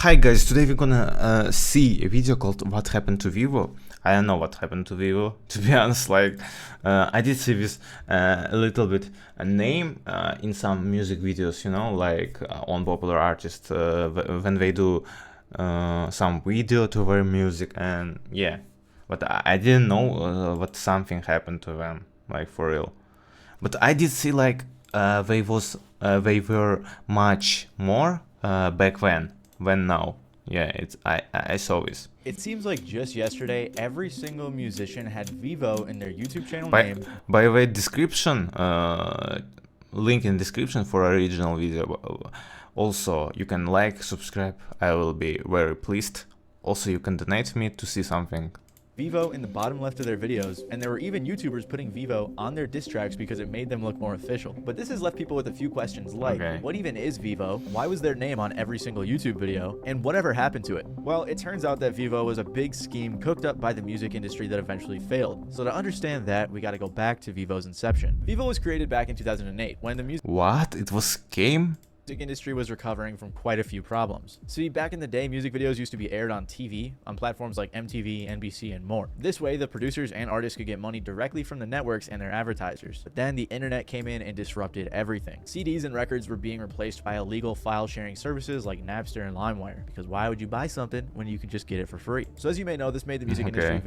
Hi guys, today we're gonna see a video called What Happened to Vevo. I don't know what happened to Vevo, to be honest. I did see this a little bit a name in some music videos, you know, on popular artists when they do some video to their music, and yeah, but I didn't know what something happened to them, like for real. But I did see they were much more back then than now. Yeah, I saw this. It seems like just yesterday, every single musician had Vevo in their YouTube channel By name. by the description, link in description for original video. Also, you can like, subscribe. I will be very pleased. Also, you can donate me to see something. Vevo in the bottom left of their videos, and there were even YouTubers putting Vevo on their diss tracks because it made them look more official. But this has left people with a few questions like, What even is Vevo? Why was their name on every single YouTube video? And whatever happened to it? Well, it turns out that Vevo was a big scheme cooked up by the music industry that eventually failed. So to understand that, we gotta go back to Vevo's inception. Vevo was created back in 2008 when the music It was game? industry was recovering from quite a few problems. See, back in the day, music videos used to be aired on TV, on platforms like MTV, NBC, and more. This way, the producers and artists could get money directly from the networks and their advertisers. But then the internet came in and disrupted everything. CDs and records were being replaced by illegal file sharing services like Napster and LimeWire, because why would you buy something when you can just get it for free? So as you may know, this made the music industry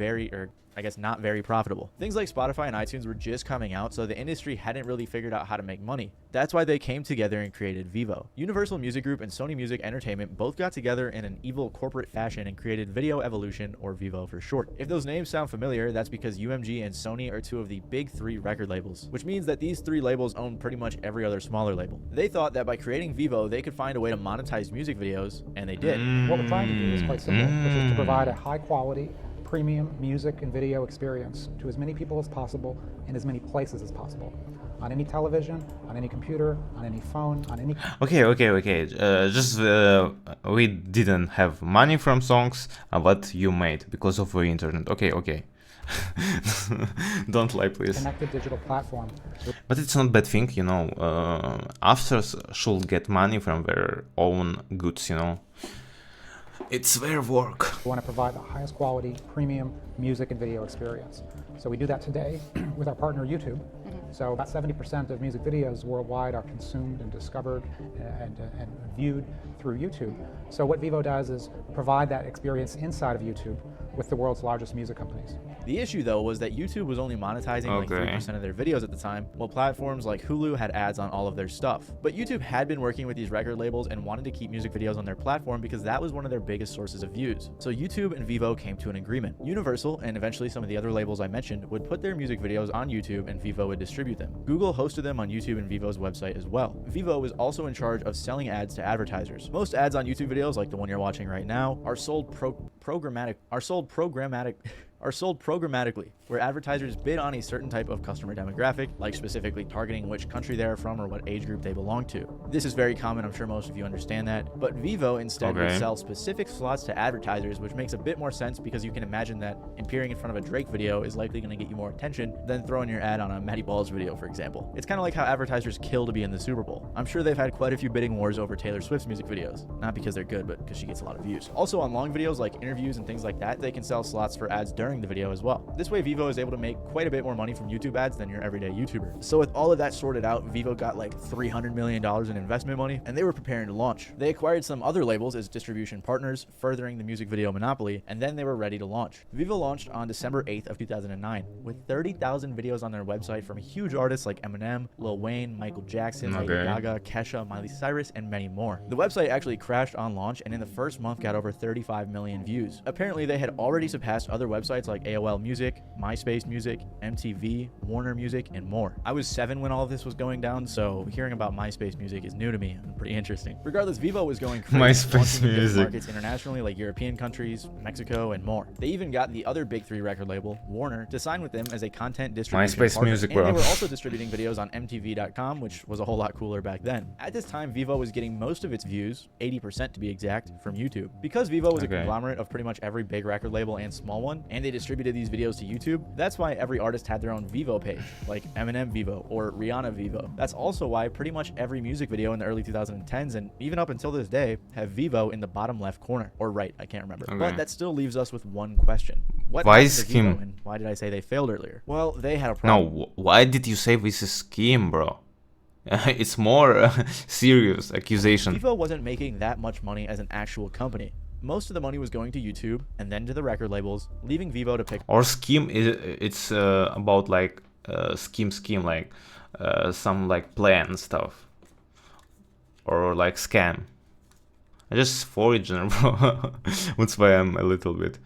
not very profitable. Things like Spotify and iTunes were just coming out, so the industry hadn't really figured out how to make money. That's why they came together and created Vevo. Universal Music Group and Sony Music Entertainment both got together in an evil corporate fashion and created Video Evolution, or Vevo for short. If those names sound familiar, that's because UMG and Sony are two of the big three record labels, which means that these three labels own pretty much every other smaller label. They thought that by creating Vevo, they could find a way to monetize music videos, and they did. What we're trying to do is quite simple, which is to provide a high quality, premium music and video experience to as many people as possible in as many places as possible. On any television, on any computer, on any phone, on any... Okay. We didn't have money from songs, but you made because of the internet. Okay. Don't lie, please. Connected digital platform. But it's not bad thing, you know. Actors should get money from their own goods, you know. It's their work. We want to provide the highest quality, premium music and video experience. So we do that today with our partner YouTube. So about 70% of music videos worldwide are consumed and discovered and viewed through YouTube. So what Vevo does is provide that experience inside of YouTube with the world's largest music companies. The issue, though, was that YouTube was only monetizing like 3% of their videos at the time, while platforms like Hulu had ads on all of their stuff. But YouTube had been working with these record labels and wanted to keep music videos on their platform because that was one of their biggest sources of views. So YouTube and Vevo came to an agreement. Universal, and eventually some of the other labels I mentioned, would put their music videos on YouTube and Vevo would distribute them. Google hosted them on YouTube and Vevo's website as well. Vevo was also in charge of selling ads to advertisers. Most ads on YouTube videos, like the one you're watching right now, are sold programmatically, where advertisers bid on a certain type of customer demographic, like specifically targeting which country they're from or what age group they belong to. This is very common, I'm sure most of you understand that, but Vevo instead would sell specific slots to advertisers, which makes a bit more sense because you can imagine that appearing in front of a Drake video is likely going to get you more attention than throwing your ad on a Matty Balls video, for example. It's kind of like how advertisers kill to be in the Super Bowl. I'm sure they've had quite a few bidding wars over Taylor Swift's music videos, not because they're good, but because she gets a lot of views. Also on long videos like interviews and things like that, they can sell slots for ads during the video as well. This way Vevo is able to make quite a bit more money from YouTube ads than your everyday YouTuber. So with all of that sorted out, Vevo got like $300 million in investment money, and they were preparing to launch. They acquired some other labels as distribution partners, furthering the music video monopoly, and then they were ready to launch. Vevo launched on December 8th of 2009 with 30,000 videos on their website from huge artists like Eminem, Lil Wayne, Michael Jackson, Lady Gaga, Kesha, Miley Cyrus, and many more. The website actually crashed on launch and in the first month got over 35 million views. Apparently they had already surpassed other websites like AOL Music, MySpace Music, MTV, Warner Music, and more. I was 7 when all of this was going down, so hearing about MySpace Music is new to me and pretty interesting. Regardless, Vevo was going crazy, MySpace Music, markets internationally like European countries, Mexico, and more. They even got the other big 3 record label, Warner, to sign with them as a content distribution partner. Music, bro. And they were also distributing videos on MTV.com, which was a whole lot cooler back then. At this time, Vevo was getting most of its views, 80% to be exact, from YouTube. Because Vevo was a conglomerate of pretty much every big record label and small one, and and they distributed these videos to YouTube. That's why every artist had their own Vevo page, like Eminem Vevo or Rihanna Vevo. That's also why pretty much every music video in the early 2010s and even up until this day have Vevo in the bottom left corner, or right, I can't remember. Okay. But that still leaves us with one question. What Why happened to scheme? Vevo, and why did I say they failed earlier? Well, they had a problem. No, why did you say this is scheme, bro? It's more serious accusation. Vevo wasn't making that much money as an actual company. Most of the money was going to YouTube and then to the record labels, leaving Vevo to pick. Or scheme is it's about like scheme like some like plan stuff, or like scam. I just foreigner, bro. That's why I'm a little bit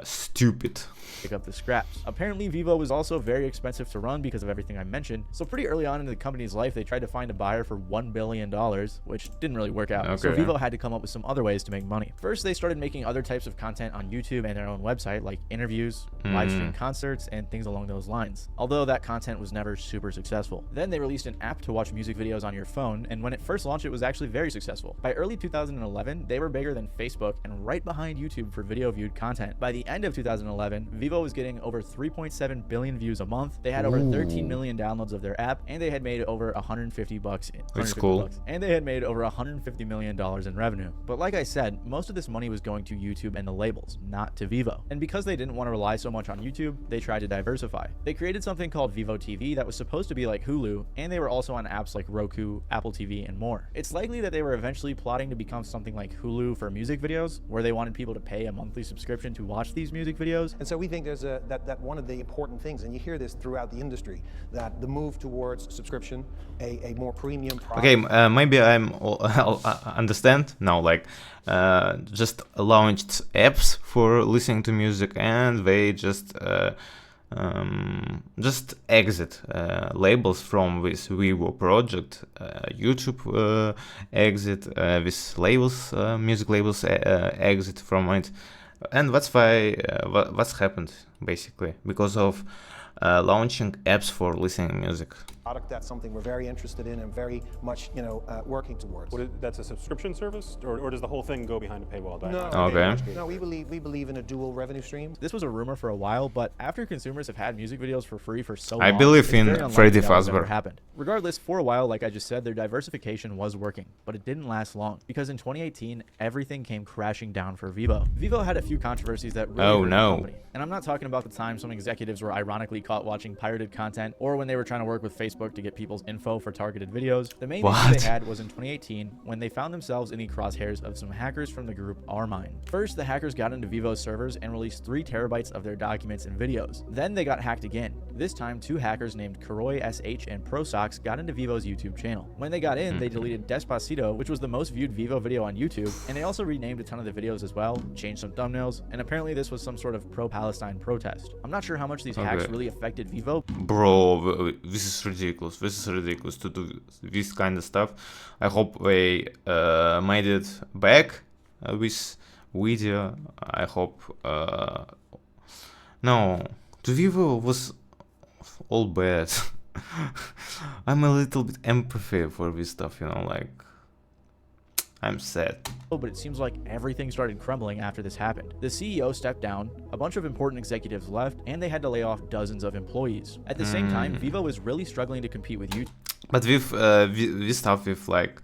stupid. Pick up the scraps. Apparently, Vevo was also very expensive to run because of everything I mentioned. So pretty early on in the company's life, they tried to find a buyer for $1 billion, which didn't really work out. So Okay. Vevo had to come up with some other ways to make money. First, they started making other types of content on YouTube and their own website, like interviews, live stream concerts, and things along those lines. Although that content was never super successful. Then they released an app to watch music videos on your phone, and when it first launched, it was actually very successful. By early 2011, they were bigger than Facebook and right behind YouTube for video viewed content. By the end of 2011, Vevo was getting over 3.7 billion views a month. They had over 13 million downloads of their app, and they had made over That's cool. And they had made over $150 million in revenue. But like I said, most of this money was going to YouTube and the labels, not to Vevo. And because they didn't want to rely so much on YouTube, they tried to diversify. They created something called Vevo TV that was supposed to be like Hulu, and they were also on apps like Roku, Apple TV, and more. It's likely that they were eventually plotting to become something like Hulu for music videos, where they wanted people to pay a monthly subscription to watch these music videos. And so we think there's that one of the important things, and you hear this throughout the industry, that the move towards subscription, a more premium product. Okay, maybe I'll understand now. Like, just launched apps for listening to music, and they just exit labels from this Vevo project. YouTube exit this labels, music labels exit from it, and that's why what's happened basically because of launching apps for listening music. Product, that's something we're very interested in and very much, working towards. That's a subscription service, or does the whole thing go behind a paywall? No, Okay. no, we believe in a dual revenue stream. This was a rumor for a while, but after consumers have had music videos for free for so I long, believe it's in very unlikely Freddy that was ever Fazbear. happened. Regardless, for a while, like I just said, their diversification was working, but it didn't last long because in 2018, everything came crashing down for Vevo. Vevo had a few controversies that really Oh, hurt no. the company. And I'm not talking about the time some executives were ironically caught watching pirated content or when they were trying to work with Facebook to get people's info for targeted videos. The main issue What? they had was in 2018 when they found themselves in the crosshairs of some hackers from the group Rmine. First, the hackers got into Vevo's servers and released 3 terabytes of their documents and videos. Then they got hacked again. This time, 2 hackers named Kuroi SH and ProSox got into Vevo's YouTube channel. When they got in, they deleted Despacito, which was the most viewed Vevo video on YouTube, and they also renamed a ton of the videos as well, changed some thumbnails, and apparently this was some sort of pro-Palestine protest. I'm not sure how much these hacks Okay. really affected Vevo, Bro, this is ridiculous. This is ridiculous to do this kind of stuff. I hope they made it back with video. I hope. No, the Vevo was all bad. I'm a little bit empathy for this stuff, like. I'm sad. but it seems like everything started crumbling after this happened. The CEO stepped down, a bunch of important executives left, and they had to lay off dozens of employees. At the same time, Vevo was really struggling to compete with YouTube. But with stuff with like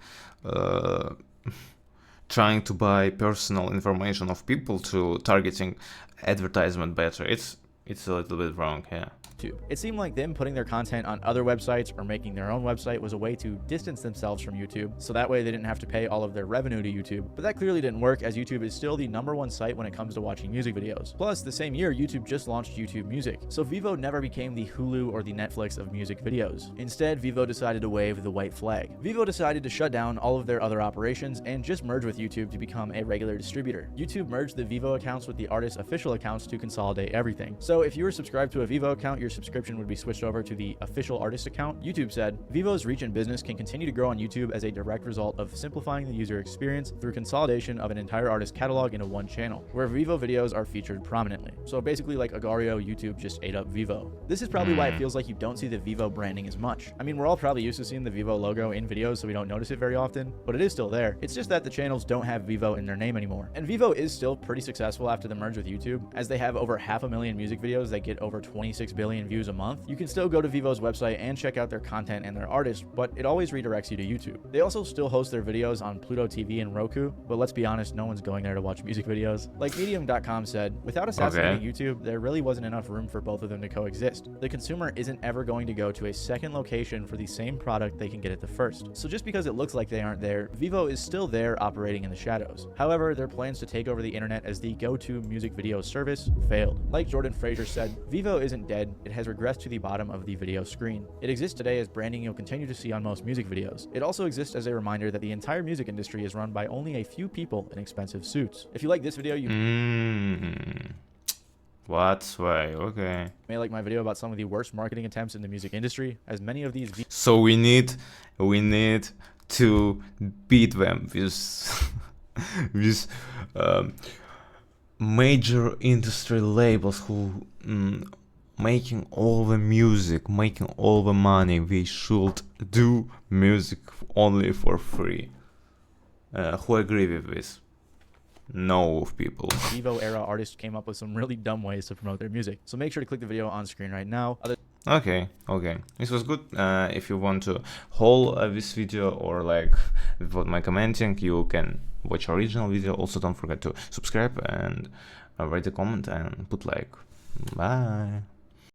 trying to buy personal information of people to targeting advertisement better, it's a little bit wrong, yeah. It seemed like them putting their content on other websites or making their own website was a way to distance themselves from YouTube, so that way they didn't have to pay all of their revenue to YouTube. But that clearly didn't work, as YouTube is still the #1 site when it comes to watching music videos. Plus, the same year, YouTube just launched YouTube Music, so Vevo never became the Hulu or the Netflix of music videos. Instead, Vevo decided to wave the white flag. Vevo decided to shut down all of their other operations and just merge with YouTube to become a regular distributor. YouTube merged the Vevo accounts with the artist's official accounts to consolidate everything. So if you were subscribed to a Vevo account, you're subscription would be switched over to the official artist account, YouTube said, Vevo's reach in business can continue to grow on YouTube as a direct result of simplifying the user experience through consolidation of an entire artist catalog into one channel, where Vevo videos are featured prominently. So basically like Agario, YouTube just ate up Vevo. This is probably why it feels like you don't see the Vevo branding as much. I mean, we're all probably used to seeing the Vevo logo in videos, so we don't notice it very often, but it is still there. It's just that the channels don't have Vevo in their name anymore. And Vevo is still pretty successful after the merge with YouTube, as they have over 500,000 music videos that get over 26 billion views a month. You can still go to Vevo's website and check out their content and their artists, but it always redirects you to YouTube. They also still host their videos on Pluto TV and Roku, but let's be honest, no one's going there to watch music videos. Like Medium.com said, without assassinating YouTube, there really wasn't enough room for both of them to coexist. The consumer isn't ever going to go to a second location for the same product they can get at the first. So just because it looks like they aren't there, Vevo is still there operating in the shadows. However, their plans to take over the internet as the go-to music video service failed. Like Jordan Fraser said, Vevo isn't dead, it has regressed to the bottom of the video screen. It exists today as branding you'll continue to see on most music videos. It also exists as a reminder that the entire music industry is run by only a few people in expensive suits. If you like this video, you What's why? Okay. may like my video about some of the worst marketing attempts in the music industry, as many of these So we need to beat them with with major industry labels who making all the music, making all the money. We should do music only for free. Who agree with this? No of people. Vevo era artists came up with some really dumb ways to promote their music. So make sure to click the video on screen right now. Okay, this was good. If you want to haul this video or like without my commenting, you can watch original video. Also, don't forget to subscribe and write a comment and put like. Bye.